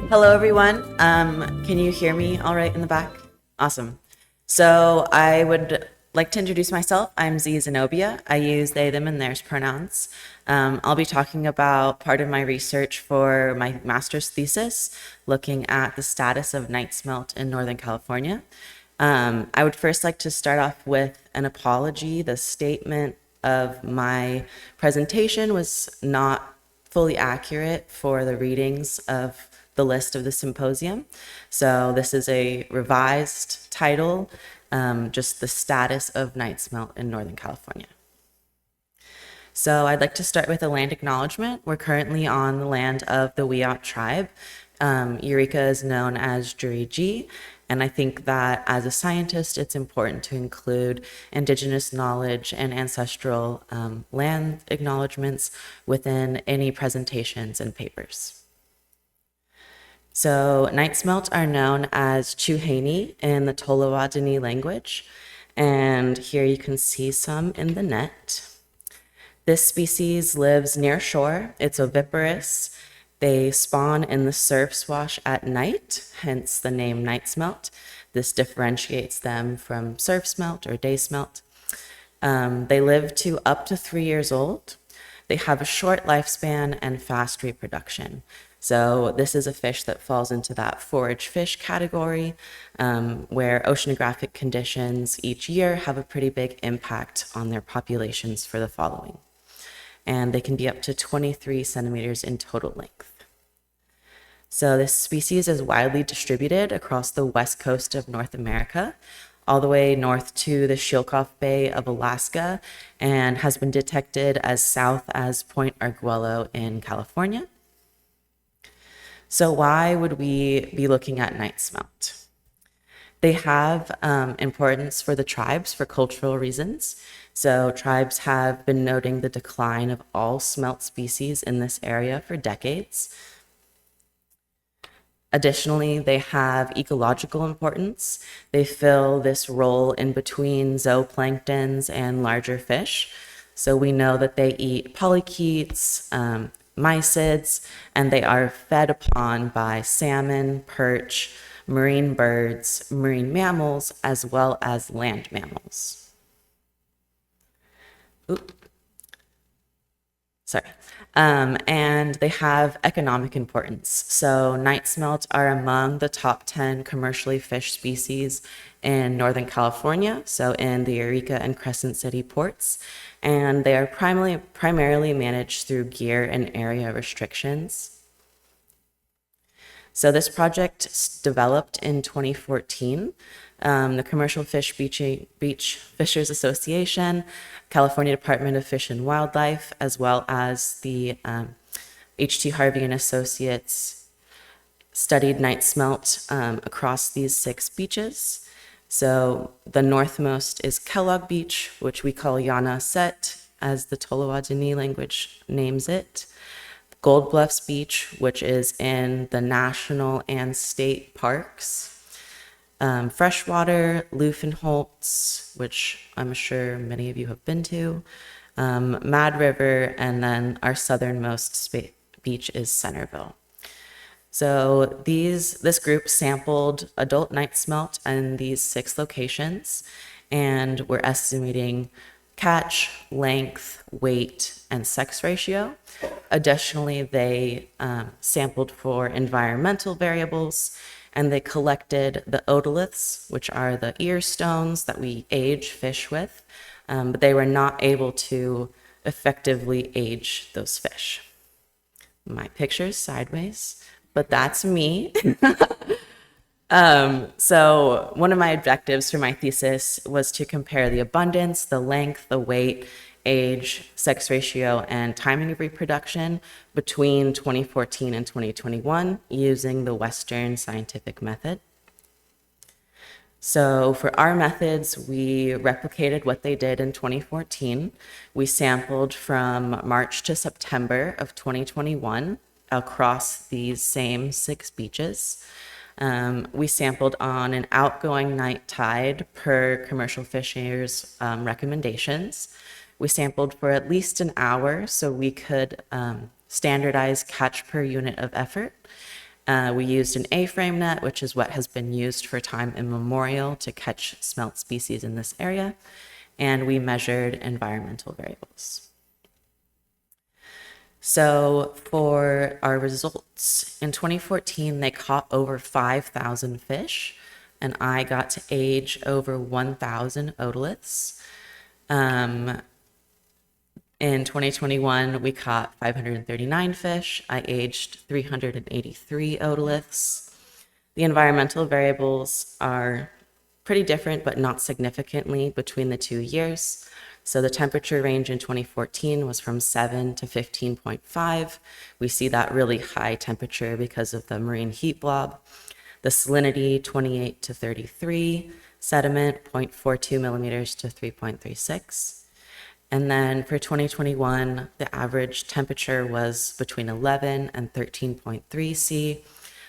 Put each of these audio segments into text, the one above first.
Hello, everyone. Can you hear me all right in the back? Awesome. So I would like to introduce myself. I'm Zenobia. I use they, them, and theirs pronouns. I'll be talking about part of my research for my master's thesis, looking at the status of night smelt in Northern California. I would first like to start off with an apology. The statement of my presentation was not fully accurate for the readings of the list of the symposium. So this is a revised title, just the status of night smelt in Northern California. So I'd like to start with a land acknowledgement. We're currently on the land of the Wiyot tribe. Eureka is known as Juriji, and I think that as a scientist, it's important to include indigenous knowledge and ancestral land acknowledgements within any presentations and papers. So night smelt are known as Chuhani in the Tolowa-Dini language, and here you can see some in the net. This species lives near shore. It's oviparous. They spawn in the surf swash at night, hence the name night smelt. This differentiates them from surf smelt or day smelt. They live to up to 3 years old. They have a short lifespan and fast reproduction. So this is a fish that falls into that forage fish category, where oceanographic conditions each year have a pretty big impact on their populations for the following. And they can be up to 23 centimeters in total length. So this species is widely distributed across the west coast of North America, all the way north to the Humboldt Bay of Alaska, and has been detected as south as Point Arguello in California. So why would we be looking at night smelt? They have importance for the tribes for cultural reasons. So tribes have been noting the decline of all smelt species in this area for decades. Additionally, they have ecological importance. They fill this role in between zooplanktons and larger fish. So we know that they eat polychaetes, mysids, and they are fed upon by salmon, perch, marine birds, marine mammals, as well as land mammals. And they have economic importance. So night smelt are among the top 10 commercially fished species in Northern California, so in the Eureka and Crescent City ports. And they are primarily managed through gear and area restrictions. So this project developed in 2014. The Commercial Beach Fishers Association, California Department of Fish and Wildlife, as well as the H.T. Harvey and Associates studied night smelt across these 6 beaches. So the northmost is Kellogg Beach, which we call Yana Set, as the Tolowa-Dini language names it. Gold Bluffs Beach, which is in the national and state parks. Freshwater, Luffenholtz, which I'm sure many of you have been to, Mad River, and then our southernmost beach is Centerville. So this group sampled adult night smelt in these 6 locations, and we're estimating catch, length, weight, and sex ratio. Additionally, they sampled for environmental variables, and they collected the otoliths, which are the ear stones that we age fish with, but they were not able to effectively age those fish. My picture's sideways, but that's me. So one of my objectives for my thesis was to compare the abundance, the length, the weight, age, sex ratio, and timing of reproduction between 2014 and 2021 using the Western scientific method. So for our methods, we replicated what they did in 2014. We sampled from March to September of 2021 across these same 6 beaches. We sampled on an outgoing night tide per commercial fishers recommendations. We sampled for at least an hour so we could standardize catch per unit of effort. We used an A-frame net, which is what has been used for time immemorial to catch smelt species in this area, and we measured environmental variables. So for our results, in 2014, they caught over 5,000 fish, and I got to age over 1,000 otoliths. In 2021, we caught 539 fish. I aged 383 otoliths. The environmental variables are pretty different, but not significantly between the 2 years. So the temperature range in 2014 was from 7 to 15.5. We see that really high temperature because of the marine heat blob. The salinity, 28 to 33. Sediment, 0.42 millimeters to 3.36. And then for 2021, the average temperature was between 11 and 13.3 C,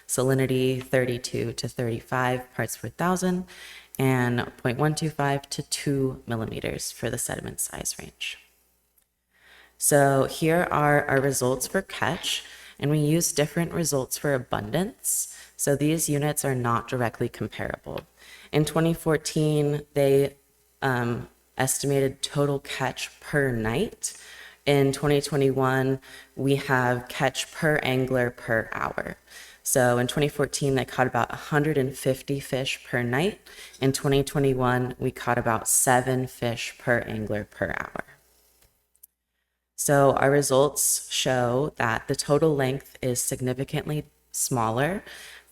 salinity 32 to 35 parts per thousand, and 0.125 to 2 millimeters for the sediment size range. So here are our results for catch, and we use different results for abundance. So these units are not directly comparable. In 2014, they estimated total catch per night. In 2021, we have catch per angler per hour. So in 2014, they caught about 150 fish per night. In 2021, we caught about 7 fish per angler per hour. So our results show that the total length is significantly smaller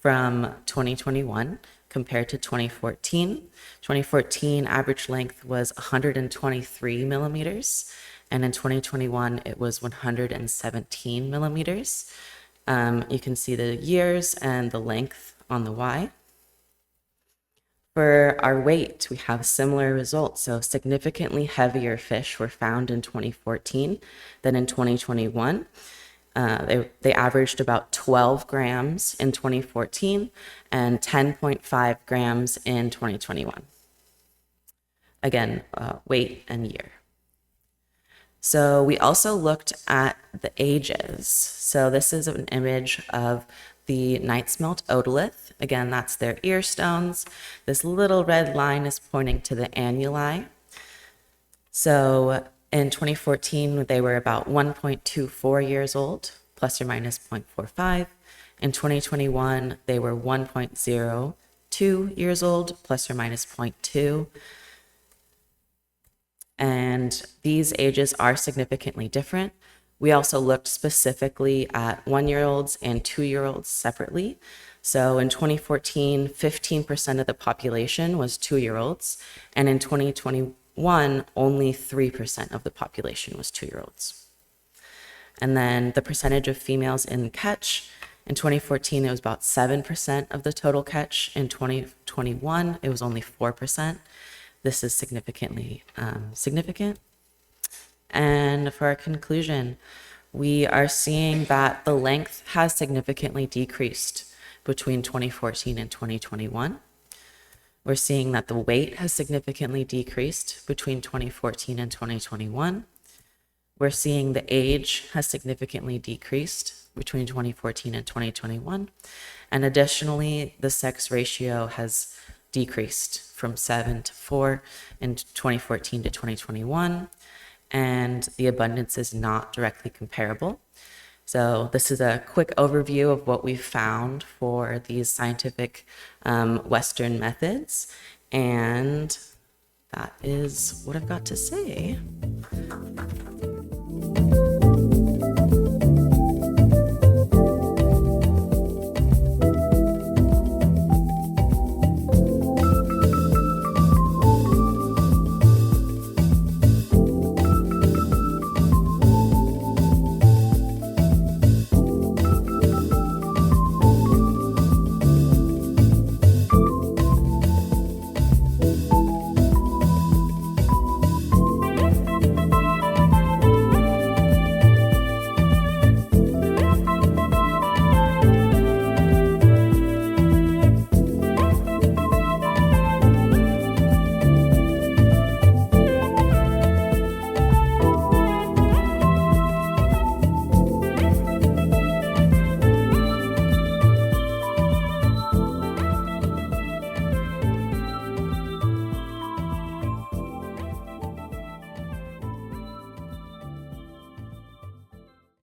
from 2021 compared to 2014. 2014 average length was 123 millimeters, and in 2021 it was 117 millimeters. You can see the years and the length on the Y. For our weight, we have similar results. So significantly heavier fish were found in 2014 than in 2021. They averaged about 12 grams in 2014 and 10.5 grams in 2021. Again, weight and year. So we also looked at the ages. So this is an image of the night smelt otolith. Again, that's their ear stones. This little red line is pointing to the annuli. So in 2014, they were about 1.24 years old, plus or minus 0.45. In 2021, they were 1.02 years old, plus or minus 0.2. And these ages are significantly different. We also looked specifically at 1-year-olds and 2-year-olds separately. So in 2014, 15% of the population was 2-year-olds, and in 2021, only 3% of the population was 2-year-olds. And then the percentage of females in catch, in 2014, it was about 7% of the total catch. In 2021, it was only 4%. This is significantly significant. And for our conclusion, we are seeing that the length has significantly decreased between 2014 and 2021. We're seeing that the weight has significantly decreased between 2014 and 2021. We're seeing the age has significantly decreased between 2014 and 2021. And additionally, the sex ratio has decreased from 7 to 4 in 2014 to 2021. And the abundance is not directly comparable. So this is a quick overview of what we've found for these scientific Western methods. And that is what I've got to say.